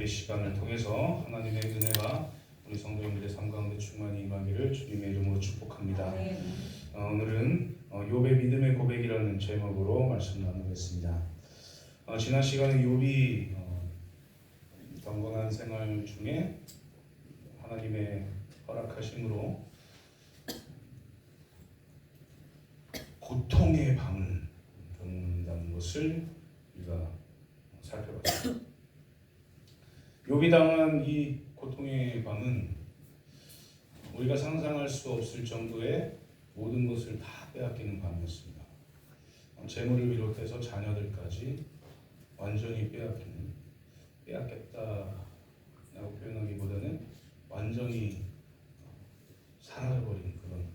예배 시간을 통해서 하나님의 은혜가 우리 성도님들의 삶 가운데 충만히 임하기를 주님의 이름으로 축복합니다. 오늘은 욥의 믿음의 고백이라는 제목으로 말씀 나누겠습니다. 지난 시간에 욥이 경건한 생활 중에 하나님의 허락하심으로 고통의 밤을 겪는다는 것을 우리가 살펴봤습니다. 욥이 당한 이 고통의 밤은 우리가 상상할 수 없을 정도의 모든 것을 다 빼앗기는 밤이었습니다. 재물을 비롯해서 자녀들까지 완전히 빼앗겼다라고 표현하기보다는 완전히 사라져버린 그런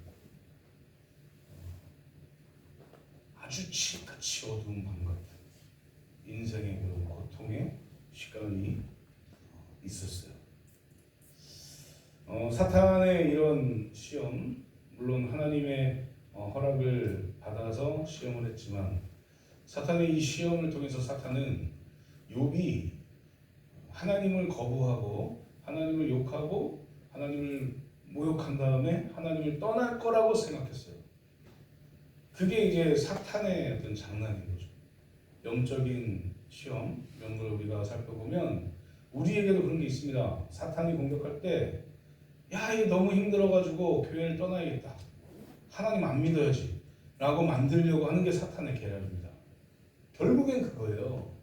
아주 칠같이 어두운 밤 같은 인생의 그런 고통의 시간이 있었어요. 사탄의 이런 시험, 물론 하나님의 허락을 받아서 시험을 했지만 사탄의 이 시험을 통해서 사탄은 욥이 하나님을 거부하고 하나님을 욕하고 하나님을 모욕한 다음에 하나님을 떠날 거라고 생각했어요. 그게 이제 사탄의 어떤 장난인 거죠. 영적인 시험 이런 걸 우리가 살펴보면 우리에게도 그런 게 있습니다. 사탄이 공격할 때 야, 이거 너무 힘들어가지고 교회를 떠나야겠다. 하나님 안 믿어야지 라고 만들려고 하는 게 사탄의 계략입니다. 결국엔 그거예요.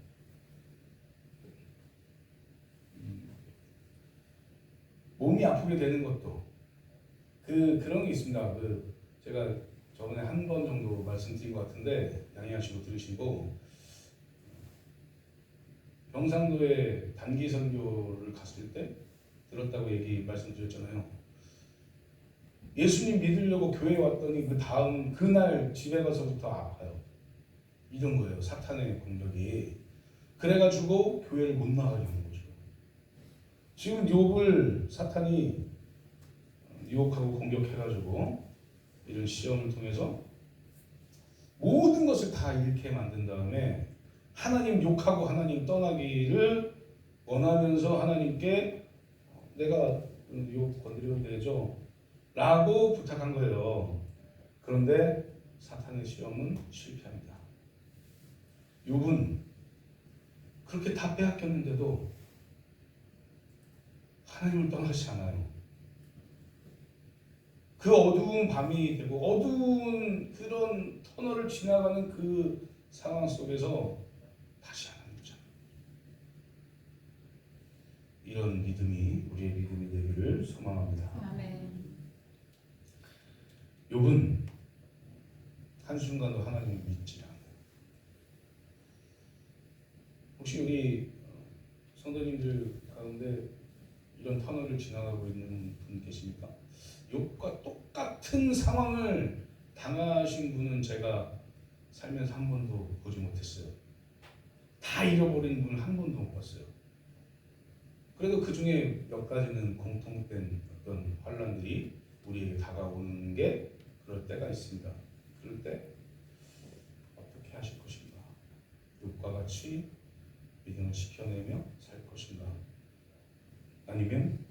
몸이 아프게 되는 것도 그런 게 있습니다. 제가 저번에 한 번 정도 말씀드린 것 같은데 양해하시고 들으시고, 경상도에 단기 선교를 갔을 때 들었다고 말씀드렸잖아요. 예수님 믿으려고 교회에 왔더니 그날 집에 가서부터 아파요. 이런 거예요. 사탄의 공격이. 그래가지고 교회를 못 나가게 하는 거죠. 지금 욥을 사탄이 유혹하고 공격해가지고 이런 시험을 통해서 모든 것을 다 잃게 만든 다음에 하나님 욕하고 하나님 떠나기를 원하면서 하나님께 내가 욥 건드리면 되죠 라고 부탁한 거예요. 그런데 사탄의 시험은 실패합니다. 욥은 그렇게 다 빼앗겼는데도 하나님을 떠나지 않아요. 그 어두운 밤이 되고 어두운 그런 터널을 지나가는 그 상황 속에서 다시 하나님 잖아요. 이런 믿음이 우리의 믿음이 되기를 소망합니다. 아멘. 욥은 한순간도 하나님을 믿지 않아요. 혹시 우리 성도님들 가운데 이런 터널을 지나가고 있는 분 계십니까? 욥과 똑같은 상황을 당하신 분은 제가 살면서 한 번도 보지 못했어요. 다 잃어버린 분을 한 번도 못 봤어요. 그래도 그 중에 몇 가지는 공통된 어떤 환란들이 우리에게 다가오는 게 그럴 때가 있습니다. 그럴 때 어떻게 하실 것인가? 욥과 같이 믿음을 지켜내며 살 것인가? 아니면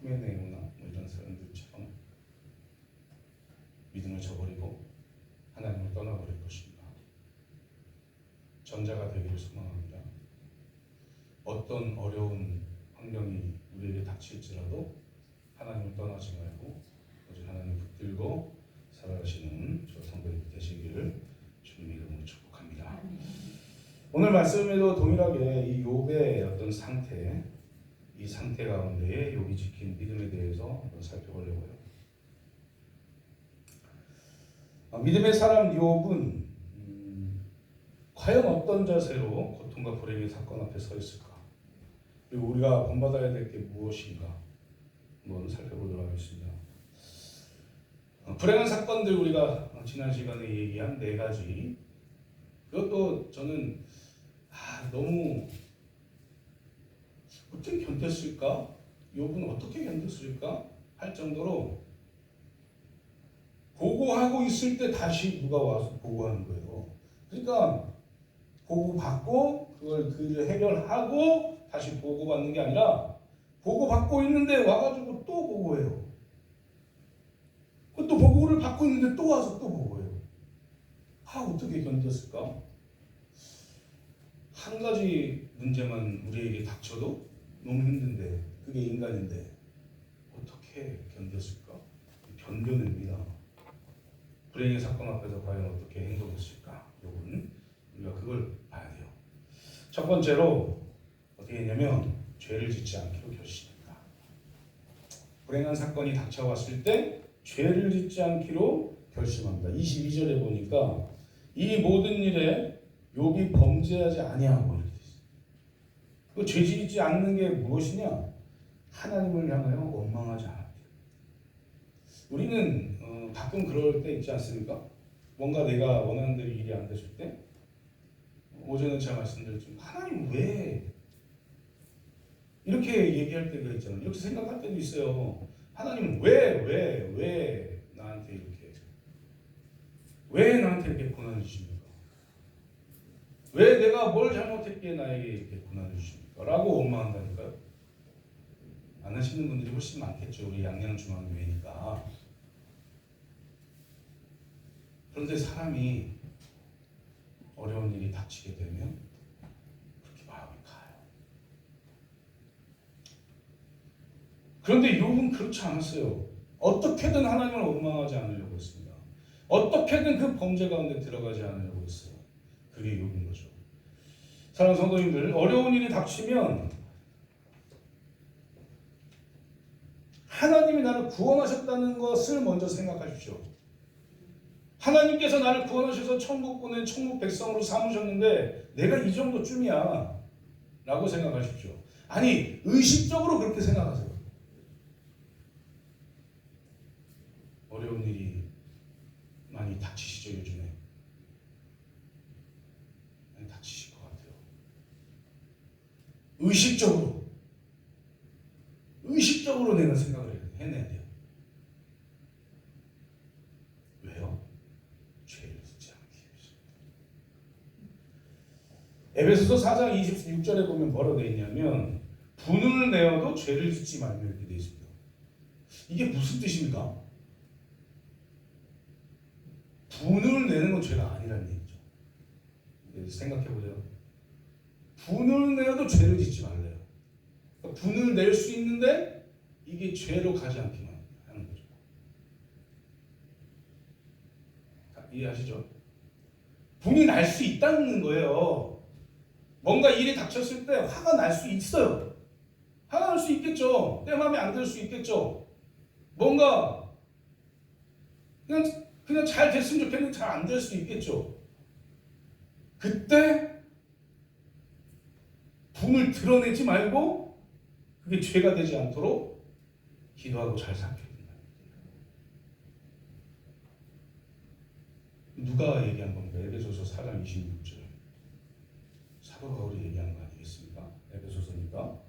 후메네오나 이런 사람들처럼 믿음을 저버리고 하나님을 떠나버릴 것인가? 전자가 되기를 소망합니다. 어떤 어려운 환경이 우리에게 닥칠지라도 하나님을 떠나지 말고 오직 하나님을 붙들고 살아가시는 저 성도님 되시기를 주님의 이름으로 축복합니다. 오늘 말씀에도 동일하게 이 욥의 어떤 상태, 이 상태 가운데에 욥이 지킨 믿음에 대해서 한번 살펴보려고요. 믿음의 사람 욥은 과연 어떤 자세로 고통과 불행의 사건 앞에 서 있을까? 그리고 우리가 본받아야 될 게 무엇인가? 한번 살펴보도록 하겠습니다. 불행한 사건들 우리가 지난 시간에 얘기한 4가지, 그것도 저는 너무 어떻게 견뎠을까? 욥은 어떻게 견뎠을까? 할 정도로 보고하고 있을 때 다시 누가 와서 보고하는 거예요. 그러니까 보고받고 그걸 해결하고 다시 보고받는 게 아니라 보고받고 있는데 와가지고 또 보고해요. 또 보고를 받고 있는데 또 와서 또 보고해요. 어떻게 견뎠을까? 한 가지 문제만 우리에게 닥쳐도 너무 힘든데, 그게 인간인데 어떻게 견뎠을까? 견뎌냅니다. 불행의 사건 앞에서 과연 어떻게 행동했을까? 요건 우리가 그걸 봐야 돼요. 첫 번째로 어떻게 했냐면 죄를 짓지 않기로 결심했다. 불행한 사건이 닥쳐왔을 때 죄를 짓지 않기로 결심합니다. 22절에 보니까 이 모든 일에 욥이 범죄하지 아니하고 이렇게 돼 있어요. 그 죄 짓지 않는 게 무엇이냐? 하나님을 향하여 원망하지 않았대요. 우리는 가끔 그럴 때 있지 않습니까? 뭔가 내가 원하는 대로 일이 안 됐을 때 오전에 제가 말씀드렸지만 하나님 왜 이렇게 얘기할 때가 있잖아요. 이렇게 생각할 때도 있어요. 하나님은 왜 나한테 이렇게 고난을 주십니까? 왜 내가 뭘 잘못했기에 나에게 이렇게 고난을 주십니까? 라고 원망한다니까요. 안 하시는 분들이 훨씬 많겠죠. 우리 양양중앙교회니까. 그런데 사람이 어려운 일이 닥치게 되면 그렇게 마음이 가요. 그런데 욥은 그렇지 않았어요. 어떻게든 하나님을 원망하지 않으려고 했습니다. 어떻게든 그 범죄 가운데 들어가지 않으려고 했어요. 그게 욥인 거죠. 사랑하는 성도님들, 어려운 일이 닥치면 하나님이 나를 구원하셨다는 것을 먼저 생각하십시오. 하나님께서 나를 구원하셔서 천국 보낸 천국 백성으로 삼으셨는데 내가 이 정도쯤이야 라고 생각하십시오. 아니, 의식적으로 그렇게 생각하세요. 어려운 일이 많이 닥치시죠, 요즘에? 많이 닥치실 것 같아요. 의식적으로 내가 생각을 해내야 돼요. 왜요? 죄를 짓지 않기 위해서. 에베소서 4장 26절에 보면 뭐라고 되어 있냐면 분을 내어도 죄를 짓지 말며 이렇게 되어 있습니다. 이게 무슨 뜻입니까? 분을 내는 건 죄가 아니라는 얘기죠. 생각해보세요. 분을 내어도 죄를 짓지 말래요. 그러니까 분을 낼 수 있는데 이게 죄로 가지 않기만 하는 거죠. 이해하시죠? 분이 날 수 있다는 거예요. 뭔가 일이 닥쳤을 때 화가 날 수 있어요. 화가 날 수 있겠죠. 내 마음에 안 들 수 있겠죠. 뭔가 그냥 잘 됐으면 좋겠는데 잘 안 될 수 있겠죠. 그때 분을 드러내지 말고 그게 죄가 되지 않도록 기도하고 잘 살펴야 된다. 누가 얘기한 겁니까? 에베소서 4장 26절. 사도 바울이 얘기한 거 아니겠습니까? 에베소서니까.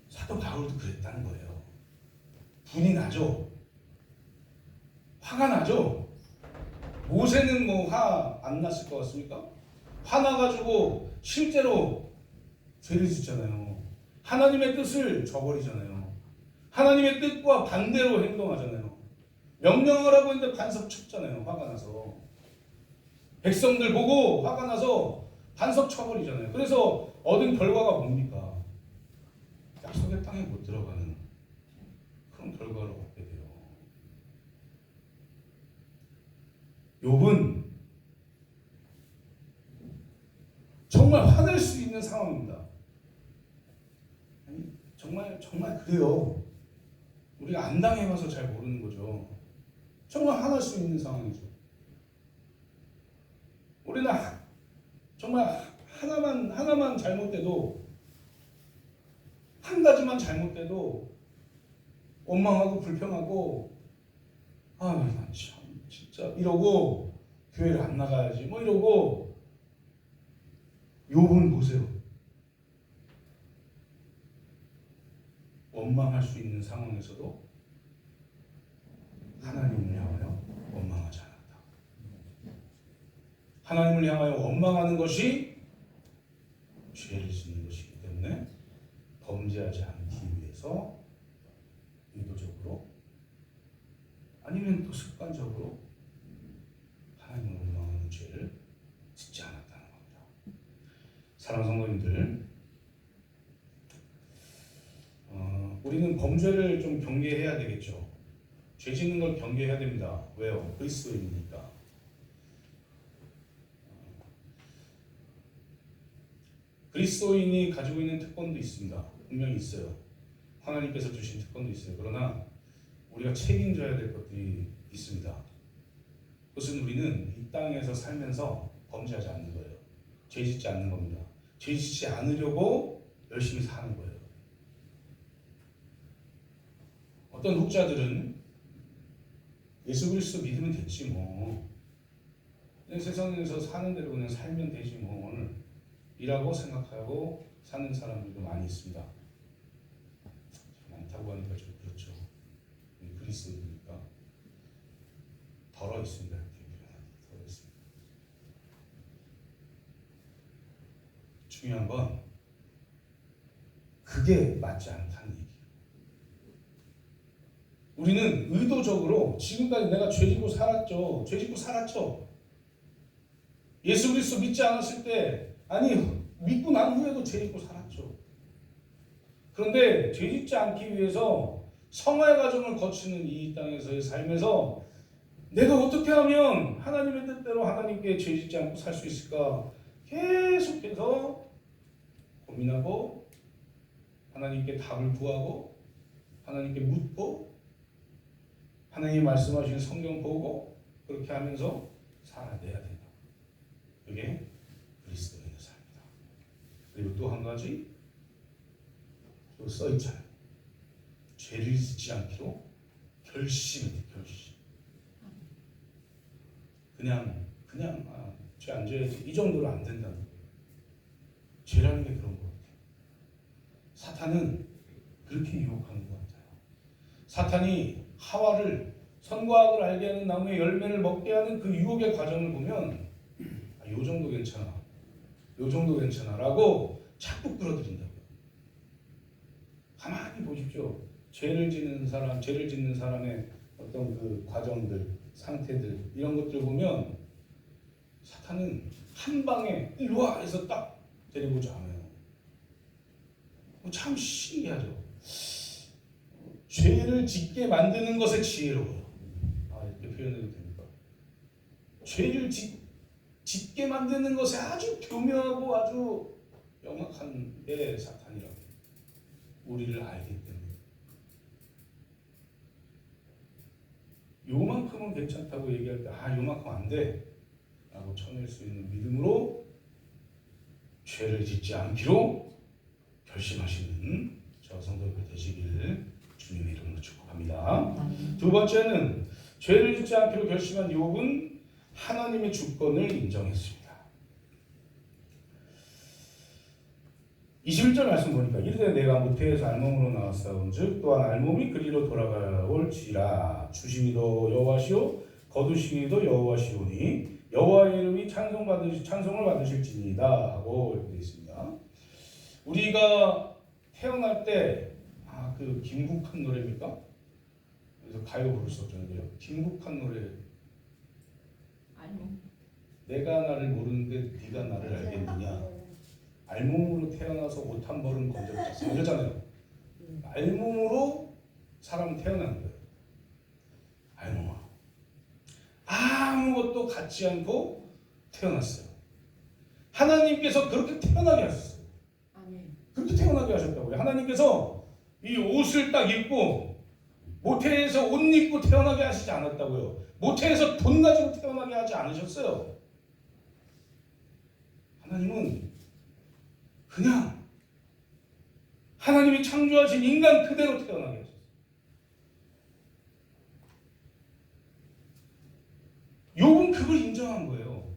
사도 바울도 그랬다는 거예요. 분이 나죠. 화가 나죠. 모세는 뭐 화 안 났을 것 같습니까? 화나가지고 실제로 죄를 짓잖아요. 하나님의 뜻을 저버리잖아요. 하나님의 뜻과 반대로 행동하잖아요. 명령하라고 했는데 반석 쳤잖아요. 화가 나서. 백성들 보고 화가 나서 반석 쳐버리잖아요. 그래서 얻은 결과가 뭡니까? 약속의 땅에 못 들어가는 그런 결과를 얻게 돼요. 욥은 정말 화낼 수 있는 상황입니다. 아니, 정말 그래요. 우리가 안 당해봐서 잘 모르는 거죠. 정말 화날 수 있는 상황이죠. 우리는 정말 하나만 잘못돼도, 한 가지만 잘못돼도 원망하고 불평하고, 난 참 진짜 이러고 교회를 안 나가야지 뭐 이러고. 욥은 보세요. 원망할 수 있는 상황에서도 하나님을 향하여 원망하지 않았다. 하나님을 향하여 원망하는 것이 죄를 짓는 것이기 때문에 범죄하지 않기 위해서 의도적으로 아니면 또 습관적으로 하나님을 원망하는 죄를 짓지 않았다는 겁니다. 사랑하는 성도님들, 우리는 범죄를 좀 경계해야 되겠죠. 죄 짓는 걸 경계해야 됩니다. 왜요? 그리스도인이니까. 그리스도인이 가지고 있는 특권도 있습니다. 분명히 있어요. 하나님께서 주신 특권도 있어요. 그러나 우리가 책임져야 될 것들이 있습니다. 그것은 우리는 이 땅에서 살면서 범죄하지 않는 거예요. 죄 짓지 않는 겁니다. 죄 짓지 않으려고 열심히 사는 거예요. 어떤 혹자들은 예수 그리스도 믿으면 됐지 뭐, 그냥 세상에서 사는 대로 그냥 살면 되지 뭐, 오늘 이라고 생각하고 사는 사람들도 많이 있습니다. 많다고 하니까 좀 그렇죠. 그리스도니까 덜어 있습니다. 덜어 있습니다. 중요한 건 그게 맞지 않다는 얘기예요. 우리는 의도적으로 지금까지 내가 죄짓고 살았죠. 죄짓고 살았죠. 예수 그리스도 믿지 않았을 때, 아니 믿고 난 후에도 죄짓고 살았죠. 그런데 죄짓지 않기 위해서 성화의 과정을 거치는 이 땅에서의 삶에서 내가 어떻게 하면 하나님의 뜻대로 하나님께 죄짓지 않고 살 수 있을까 계속해서 고민하고 하나님께 답을 구하고 하나님께 묻고 하나님이 말씀하신 성경 보고 그렇게 하면서 살아내야 된다. 그게 그리스도인의 삶이다. 그리고 또 한 가지 또 써있잖아요. 죄를 짓지 않기로 결심해. 결심. 그냥 죄 안 져야지 이 정도로 안 된다는 거예요. 죄라는 게 그런 것 같아요. 사탄은 그렇게 유혹하는 것 같아요. 사탄이 하와를 선과 악을 알게 하는 나무의 열매를 먹게 하는 그 유혹의 과정을 보면 요 정도 괜찮아, 요 정도 괜찮아 라고 자꾸 끌어들인다고요. 가만히 보십시오. 죄를 짓는 사람의 어떤 그 과정들, 상태들 이런 것들 보면 사탄은 한 방에 일로 와 해서 딱 데려오지 않아요. 참 신기하죠. 죄를 짓게 만드는 것에 지혜로워요. 이렇게 표현해도 됩니까? 죄를 짓게 만드는 것에 아주 교묘하고 아주 영악한 게 사탄이라고. 우리를 알기 때문에. 요만큼은 괜찮다고 얘기할 때 요만큼 안 돼 라고 쳐낼 수 있는 믿음으로 죄를 짓지 않기로 결심하시는 저 성도들 되시기를 주님의 이름으로 축복합니다. 두 번째는 죄를 짓지 않기로 결심한 욥은 하나님의 주권을 인정했습니다. 21절 말씀 보니까 이르되 내가 모태에서 알몸으로 나왔사온즉 또한 알몸이 그리로 돌아올지라 주심이도 여호와시오 거두시기도 여호와시오니 여호와의 이름이 찬송을 받으실지니이다 하고 이렇게 되어 있습니다. 우리가 태어날 때 그 김국한 노래입니까? 그래서 가요 부를 수 없잖아요. 김국한 노래. 아니요. 내가 나를 모르는데 네가 나를 알겠느냐. 알몸으로 태어나서 옷 한 벌은 건져봤어. 이러잖아요. 알몸으로 사람은 태어난 거예요. 알몸아. 아무것도 갖지 않고 태어났어요. 하나님께서 그렇게 태어나게 하셨어요. 그렇게 태어나게 하셨다고요. 하나님께서 이 옷을 딱 입고 모태에서 옷 입고 태어나게 하시지 않았다고요. 모태에서 돈 가지고 태어나게 하지 않으셨어요. 하나님은 그냥 하나님이 창조하신 인간 그대로 태어나게 하셨어요. 욥은 그걸 인정한 거예요.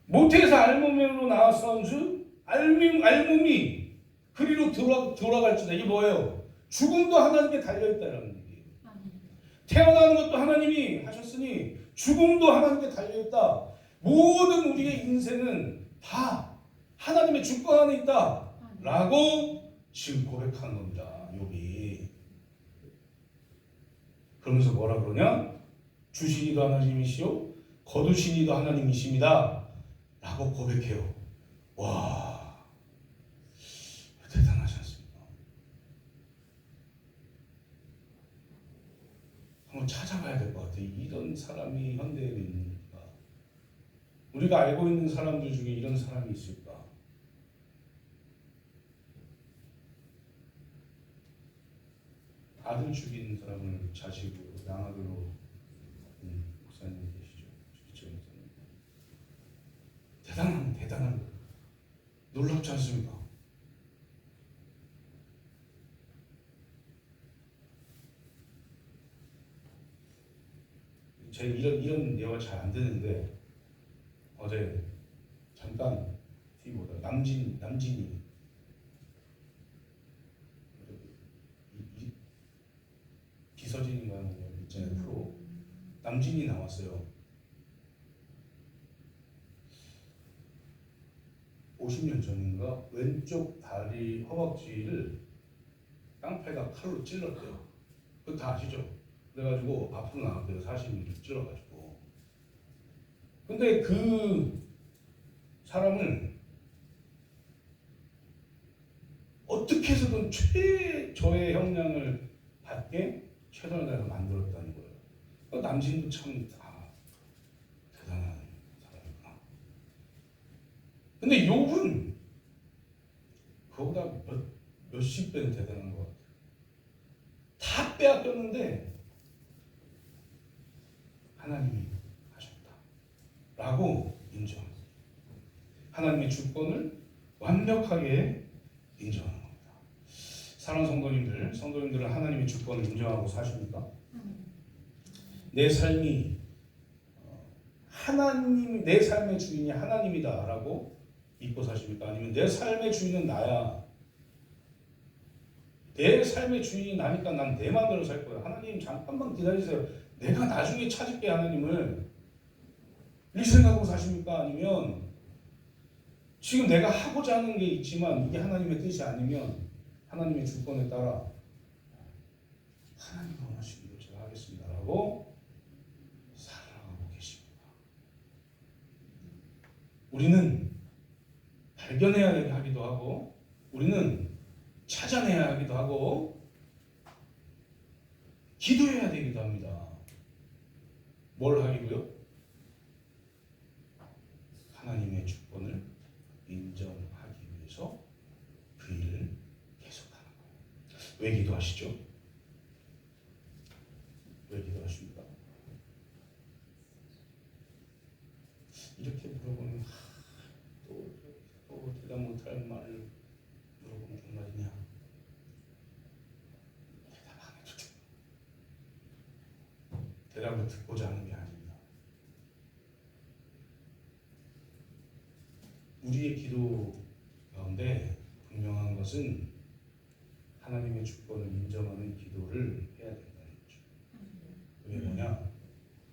모태에서 알몸으로 나왔사온즉 알몸이 그리로 돌아갈지다. 이게 뭐예요? 죽음도 하나님께 달려있다라는 얘기예요. 태어나는 것도 하나님이 하셨으니 죽음도 하나님께 달려있다. 모든 우리의 인생은 다 하나님의 주권 안에 있다 라고 지금 고백하는 겁니다. 욥이. 그러면서 뭐라 그러냐? 주시니도 하나님이시오 거두시니도 하나님이십니다 라고 고백해요. 와, 대단하지 않습니까? 한번 찾아봐야 될 것 같아요. 이런 사람이 현대에 있는가? 우리가 알고 있는 사람들 중에 이런 사람이 있을까? 아들 죽인 사람을 자식으로 양아들로 목사님 계시죠? 주기철 목사님. 대단한 거예요. 놀랍지 않습니까? 제 이런 예화 잘 안 되는데 어제 잠깐 TV 보다 남진이 비서진인가 뭐 있잖아요. 프로 남진이 나왔어요. 50년 전인가 왼쪽 다리 허벅지를 깡패가 칼로 찔렀대요. 그거 다 아시죠? 그래가지고 앞으로 나왔대요. 40mm 찔러가지고. 근데 그 사람을 어떻게 해서든 최저의 형량을 받게 최선을 다해서 만들었다는 거예요. 남진도 참 대단한 사람이구나. 근데 욥은 그거보다 몇십 배는 대단한 것 같아요. 다 빼앗겼는데 하나님이 하셨다 라고 인정합니다. 하나님의 주권을 완벽하게 인정하는 겁니다. 사랑하는 성도님들은 하나님의 주권을 인정하고 사십니까? 내 삶이 내 삶의 주인이 하나님이다 라고 믿고 사십니까? 아니면 내 삶의 주인은 나야, 내 삶의 주인이 나니까 난 내 마음대로 살 거야, 하나님 잠깐만 기다리세요, 내가 나중에 찾을게 하나님을, 이 생각하고 사십니까? 아니면 지금 내가 하고자 하는 게 있지만 이게 하나님의 뜻이 아니면 하나님의 주권에 따라 하나님이 원하시는 걸 제가 하겠습니다 라고 살아가고 계십니다. 우리는 발견해야 하기도 하고, 우리는 찾아내야 하기도 하고, 기도해야 되기도 합니다. 뭘 하기고요? 하나님의 주권을 인정하기 위해서 그 일을 계속하는 거예요. 왜 기도하시죠? 왜 기도하십니까? 이렇게 물어보면 또 대답 못할 말을 물어보면 정말이냐? 대답 안 해도 돼. 대답을 듣고자 하는 게 아닙니다. 우리의 기도 가운데 분명한 것은 하나님의 주권을 인정하는 기도를 해야 된다는 거죠. 그게 뭐냐?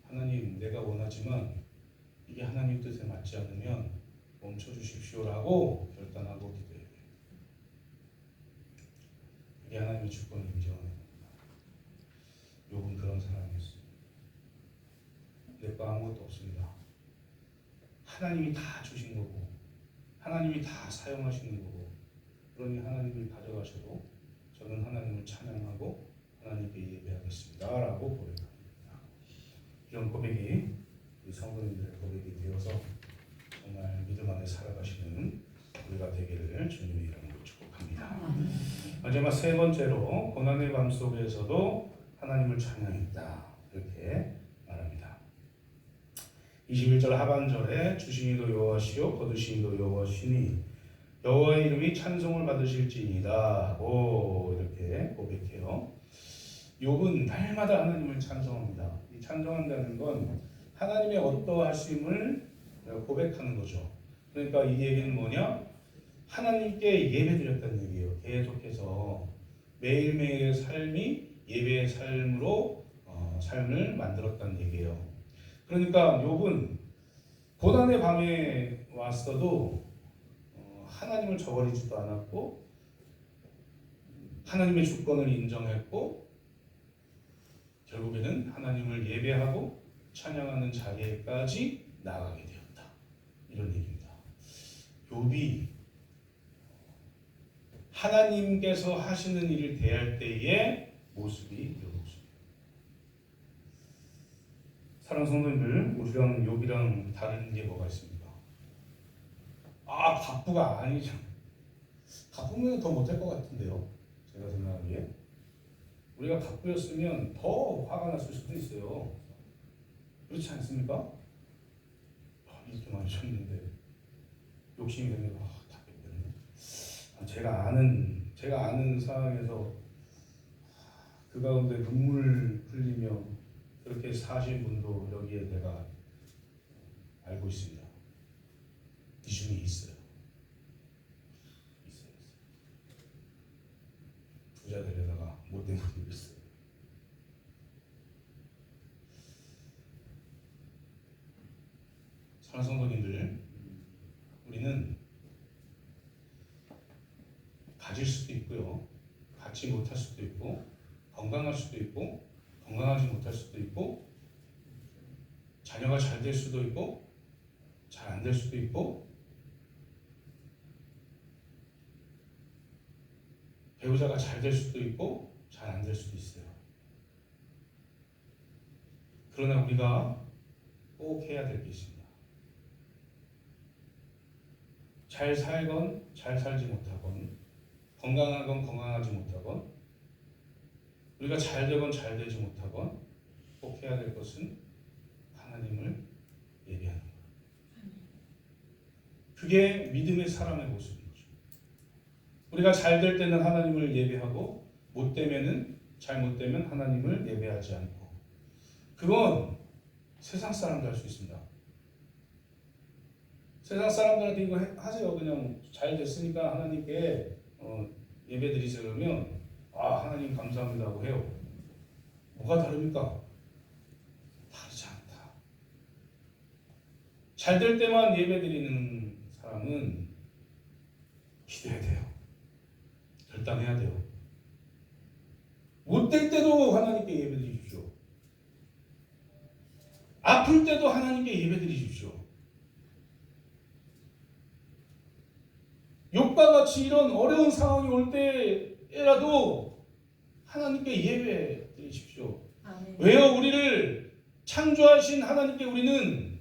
하나님, 내가 원하지만 이게 하나님 뜻에 맞지 않으면 멈춰주십시오라고 결단하고 기도해야 돼요. 이게 하나님의 주권을 인정하는 겁니다. 욥은 그런 사람이었어요. 내 거 아무것도 없습니다. 하나님이 다 주신 거고 하나님이 다 사용하시는 거고, 그러니 하나님이 가져가셔도 저는 하나님을 찬양하고 하나님께 예배하겠습니다 라고 고백합니다. 이런 고백이 우리 성도님들의 고백이 되어서 정말 믿음 안에 살아가시는 우리가 되기를 주님의 이름으로 축복합니다. 마지막 세 번째로, 고난의 밤 속에서도 하나님을 찬양했다 이렇게 말합니다. 21절 하반절에 주시니도 여호와시요 거두시니도 여호와시니 여호와의 이름이 찬송을 받으실지이다 하고 이렇게 고백해요. 욥은 날마다 하나님을 찬송합니다. 이 찬송한다는 건 하나님의 어떠하심을 고백하는 거죠. 그러니까 이 얘기는 뭐냐? 하나님께 예배드렸다는 얘기예요. 계속해서 매일매일의 삶이 예배의 삶으로 삶을 만들었다는 얘기예요. 그러니까 욥은 고난의 밤에 왔어도 하나님을 저버리지도 않았고 하나님의 주권을 인정했고 결국에는 하나님을 예배하고 찬양하는 자리에까지 나아가게 되었다. 이런 얘기입니다. 욥이 하나님께서 하시는 일을 대할 때의 모습이 이런 모습이에요. 사랑하는 성도님들, 우리랑 욥이랑 다른 게 뭐가 있습니까? 갑부가 아니죠. 갑부면 더 못할 것 같은데요. 제가 생각하기에 우리가 갑부였으면 더 화가 났을 수도 있어요. 그렇지 않습니까? 이렇게 많이 쳤는데 욕심이 생겨서 다 뺐네. 제가 아는 상황에서 그 가운데 눈물 흘리며 그렇게 사신 분도 여기에 내가 알고 있습니다. 이 중에 있어요. 부자 되려다가 못된 분도 있어요. 사랑하는 성도님들, 우리는 가질 수도 있고요, 갖지 못할 수도 있고, 건강할 수도 있고, 건강하지 못할 수도 있고, 자녀가 잘 될 수도 있고, 잘 안 될 수도 있고, 배우자가 잘 될 수도 있고, 잘 안 될 수도 있어요. 그러나 우리가 꼭 해야 될 게 있습니다. 잘 살건 잘 살지 못하건, 건강하건 건강하지 못하건, 우리가 잘 되건 잘 되지 못하건 꼭 해야 될 것은 하나님을 예배하는 것. 그게 믿음의 사람의 모습인 거죠. 우리가 잘 될 때는 하나님을 예배하고 못 되면은 잘못되면 하나님을 예배하지 않고, 그건 세상 사람도 할 수 있습니다. 세상 사람들한테 이거 하세요. 그냥 잘 됐으니까 하나님께 예배 드리세요. 그러면 하나님 감사합니다고 해요. 뭐가 다릅니까? 다르지 않다. 잘 될 때만 예배 드리는 사람은 기도해야 돼요. 결단해야 돼요. 못 될 때도 하나님께 예배 드리십시오. 아플 때도 하나님께 예배 드리십시오. 욥과 같이 이런 어려운 상황이 올 때라도 하나님께 예배 드리십시오. 아멘. 왜요? 우리를 창조하신 하나님께 우리는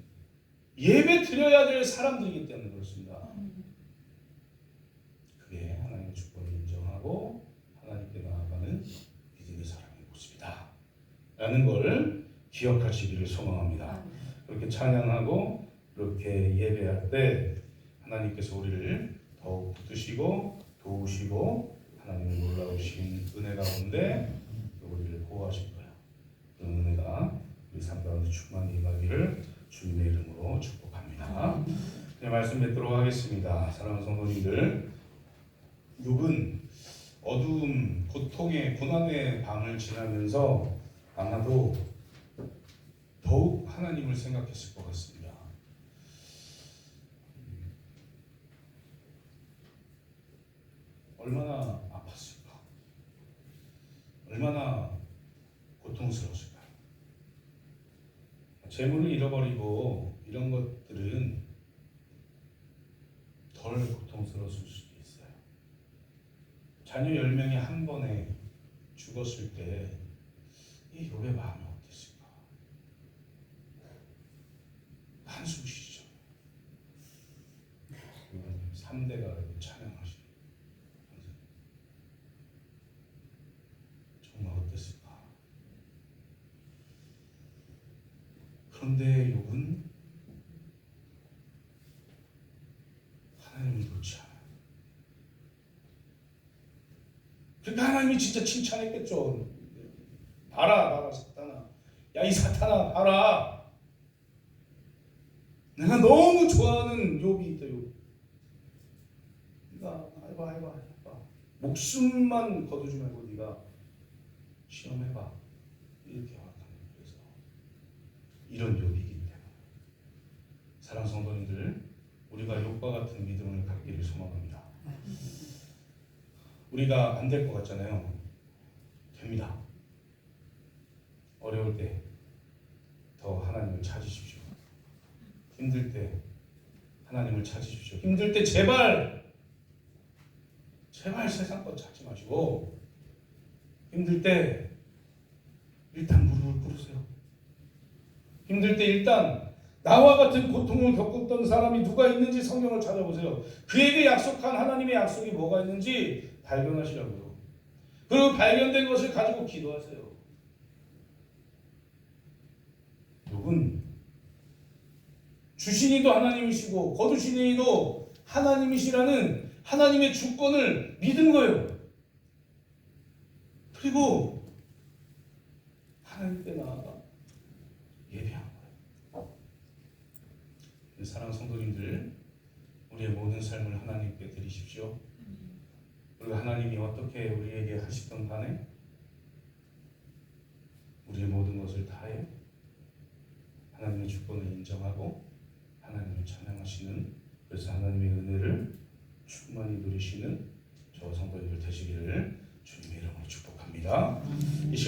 예배 드려야 될 사람들이기 때문에 그렇습니다. 그게 하나님의 주권을 인정하고 하나님께 나아가는 믿음의 사람의 모습이다 라는 걸 기억하시기를 소망합니다. 그렇게 찬양하고 그렇게 예배할 때 하나님께서 우리를 더욱 붙드시고 도우시고 하나님의 놀라우신 은혜 가운데 우리를 보호하실 거예요. 그런 은혜가 우리 삶 가운데 충만히 임하기를 주님의 이름으로 축복합니다. 네, 말씀 뵙도록 하겠습니다. 사랑하는 성도님들, 욥은 어두움, 고통의 고난의 밤을 지나면서 아마도 더욱 하나님을 생각했을 것 같습니다. 얼마나 아팠을까? 얼마나 고통스러웠을까? 재물을 잃어버리고 이런 것들은 덜 고통스러웠을 수도 있어요. 자녀 10명이 한 번에 죽었을 때 이 욥의 마음이 어땠을까? 한숨 쉬죠. 3대가 찬양하시고 정말 어땠을까? 그런데 욥은 하나님을 놓지 않아요. 그러니까 하나님이 진짜 칭찬했겠죠. 봐라 사탄아, 야 이 사탄아 봐라, 내가 너무 좋아하는 욥이 있다. 욥, 네가 해봐. 목숨만 거두지 말고 네가 시험해봐. 이렇게 허락합니다. 그래서 이런 욥이기 때문에 사랑하는 성도님들, 우리가 욥과 같은 믿음을 갖기를 소망합니다. 우리가 안 될 것 같잖아요. 됩니다. 어려울 때 더 하나님을 찾으십시오. 힘들 때 하나님을 찾으십시오. 힘들 때 제발 세상 것 찾지 마시고 힘들 때 일단 무릎을 꿇으세요. 힘들 때 일단 나와 같은 고통을 겪었던 사람이 누가 있는지 성경을 찾아보세요. 그에게 약속한 하나님의 약속이 뭐가 있는지 발견하시라고요. 그리고 발견된 것을 가지고 기도하세요. 욥은 주신 이도 하나님이시고 거두신 이도 하나님이시라는 하나님의 주권을 믿은 거예요. 그리고 하나님께 나아가 예배한 거예요. 사랑하는 성도님들, 우리의 모든 삶을 하나님께 드리십시오. 그리고 하나님이 어떻게 우리에게 하시던 간에 우리의 모든 것을 다해 하나님의 주권을 인정하고 하나님을 찬양하시는, 그래서 하나님의 은혜를 충만히 누리시는 저 성도님들 되시기를 주님의 이름으로 축복합니다. 이 시간